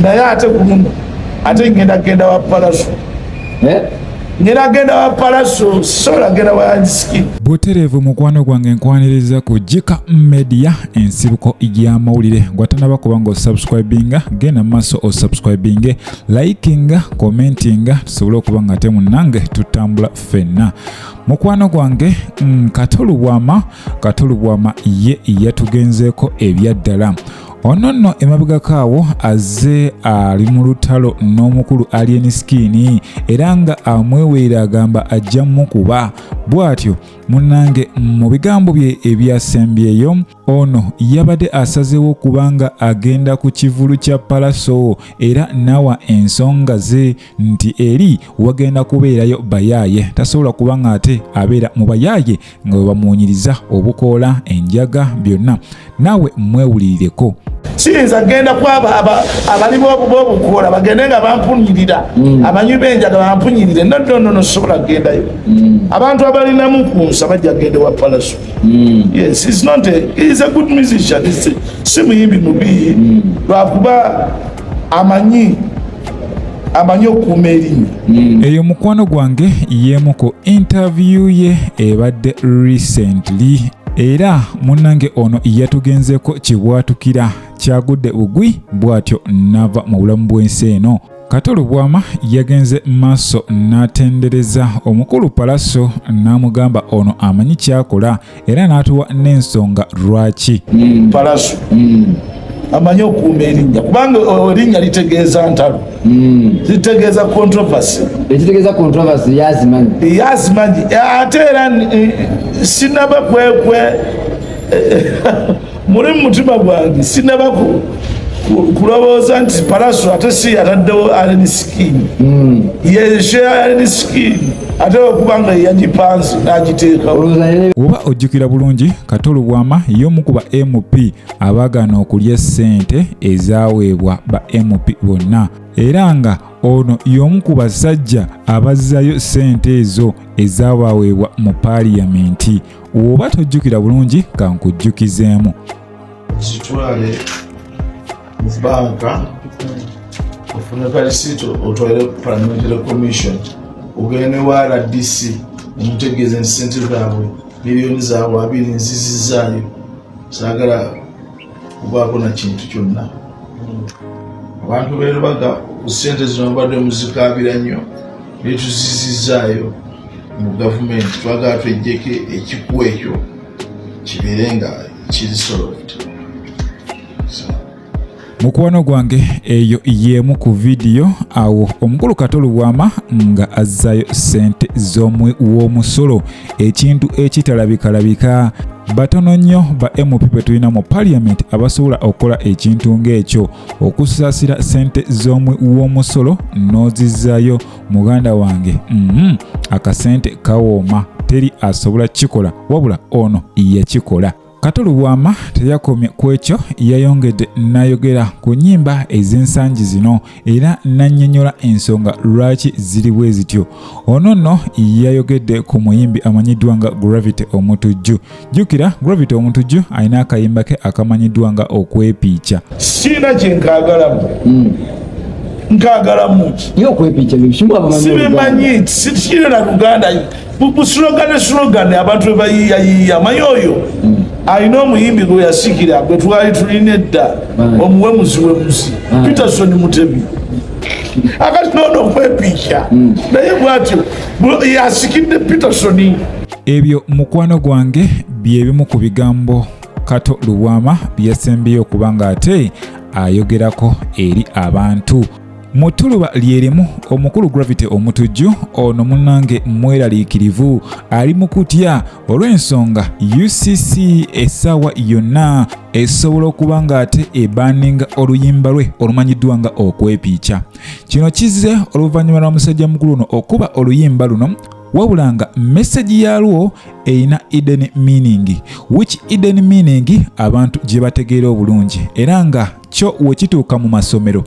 naye ate kuno ate ngenda wa palaso ngenda wa palaso sola genda wa handski. Buterevu mukwano gwange nkwaniriza ku Jika Media ensibuko y'amawulire gwatanaba kubanga osubscribinga genda maaso osubscribinge likinga commentinga tusobole okubanga ate munnange tutambula ffenna. Mukwano gwange Kato Lubwama ye yatugenzeeko ebyaddala. Ono nno emabega kaawo azze ali mu lutalo n'omukulu alien skin era nga amweweera agamba ajja mukuba bw'atyo munnange mu bigambo bye ebyasembyeyo ono yabadde asazeewo kubanga agenda ku kivulu kya palaso era nawa ensonga ze nti eri wagenda kubeerayo bayaaye tasobola kubanga ate abeera mu bayaaye nga bwe bamuwunyiriza obukoola enjaga byonna naawe mwewulirireko. Siyinza genda kwaba abali b'obukoola bagende nga bampunyirira abanywi b'enjaga bampunyirire no sobola kugendayo. Abantu abalinamu kunsa bajja gende wa palaso. Yes, he's a good musician. Si muyimbi mubi lwakuba amanyi okuuma erinnya. Eyo mukwano gwange yemu ku interview ye ebadde recently era munnange ono yatugenzeeko kibwatukira kyagudde bugwi bw'atyo nava mu bulamu bw'ensi eno. Kato Lubwama yagenze maaso n'atendereza omukulu palaso n'amugamba ono amanyi kyakola era n'atuwa n'ensonga lwaki. Palaso amanyi okuuma erinnya kubanga erinnya litegeeza ntalo litegeeza controversy. Ekitegeeza controversy yazimanyi ate era sinaba kwekwe muli mu mutima gwange sinaba kulowooza nti palaso ate si yataddewo alien skin yeshe alien skin ate okubanga yagipanze n'agiteekawo. Oba ojjukira bulungi Kato Lubwama y'omu ku ba MP abaagaana okulya ssente ezaweebwa ba MP bonna era nga ono y'omu ku basajja abazzayo ssente ezo ezaabaweebwa mu paaliyamenti. Oba tojjukira bulungi kankujjukizeemu. Kitwale mu banka ofune palisito otwale parliamentary commission ogende wa RDC omutegeeza ensente zaabwe miliyoni zaabwe 2 nzizizaayo saagala kubaako na kintu kyonna. Abantu beerubaga ku ssente zino mbadde muzikaabira nnyo netuzizizaayo mu gavumenti twagala twejjeko ekikuwa ekyo kibeere nga kiri solved. Mukwano gwange eyo yemu ku video awo omukulu Kato Lubwama nga azzayo ssente w'omusolo ekintu ekitalabika batono nnyo ba MP petulina mu parliament abasobola okukola ekintu ng'ekyo okusaasira ssente w'omusolo n'ozizzayo muganda wange akasente kawooma teri asobola kikola wabula ono yakikola. Kato Lubwama teyakomye ku ekyo yayongedde n'ayogera ku nnyimba ez'ensangi zino era n'annyonnyola ensonga lwaki ziri bwe zityo. Ono nno yayogedde ku muyimbi amanyiddwa nga Gravity Omutujju. Jjukira Gravity Omutujju alina akayimba ke akamanyiddwa nga okwepiica. Sina kye nkagalamu yo okwepiica bishimwa abamanyi sibimanyi sikiri na Luganda slogan abantu bayiyayiya manyi oyo alina omuyimbi gwe yasikira gwe twali tulina edda omuwe muziwe muzi Peterson Mutebi akati nono okwepiica naye bwatyo yasikidde Peterson. Ebyo mukwano gwange byebimu ku bigambo Kato Lubwama byasembyeyo okubanga ate ayogerako eri abantu. Mutuluba lyerimu omukulu Gravity Omutujju ono munnange mweraliikirivu ali mu kutya olw'ensonga UCC essaawa yonna esobola okuba nga ate ebaninga oluyimba lwe olumanyiddwa nga okwepiica. Kino kizze oluvannyuma lwa musajja mukulu ono okuba oluyimba luno wabula nga message yalwo erina hidden meaning, which hidden meaning abantu gye bategeera obulungi era nga kyo wekituuka mu masomero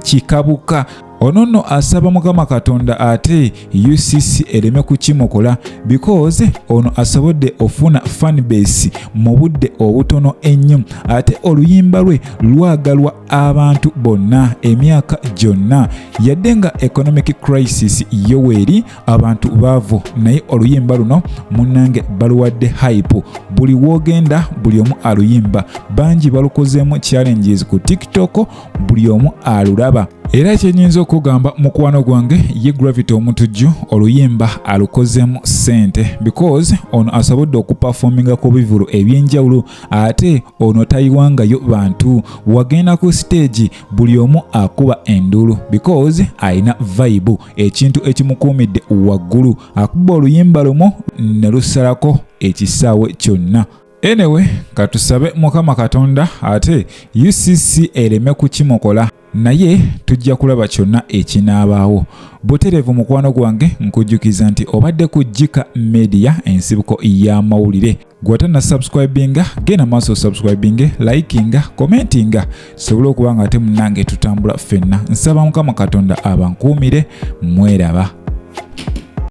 kikabuka ono nno asaba Mukama Katonda ate UCC ereme kukimokola because ono asobodde ofuna fan base mu budde obutono ennyo ate oluyimba lwe lwagalwa abantu bonna emyaka gyonna yadde nga economic crisis yoweri abantu baavu naye oluyimba luno munnange baluwadde hype buli wogenda buli omu aluyimba bangi balukozeemu challenges ku TikTok buli omu alulaba era kyenyinza okugamba mukwano gwange ye Gravity omutujju oluyimba alukozeemu ssente because ono asobodde okuperforminga ku bivulu ebyenjawulo ate ono tayiwangayo bantu wagenda ku stage buli omu akuba endulu because ayina vibe ekintu ekimukuumidde waggulu akuba oluyimba lumu ne lusalako ekisaawe kyonna. Anyway, katusabe Mukama Katonda ate UCC ereme kukimokola naye tujja kulaba kyonna ekinaabaawo. Buterevu mukwano gwange nkujjukiza nti obadde ku Jika Media ensibuko y'amawulire. Gwatana subscribinga, gena maaso subscribinga, likinga, commentinga sobola okuba nga ate munnange tutambula ffenna. Nsaba Mukama Katonda abankuumire mweraba.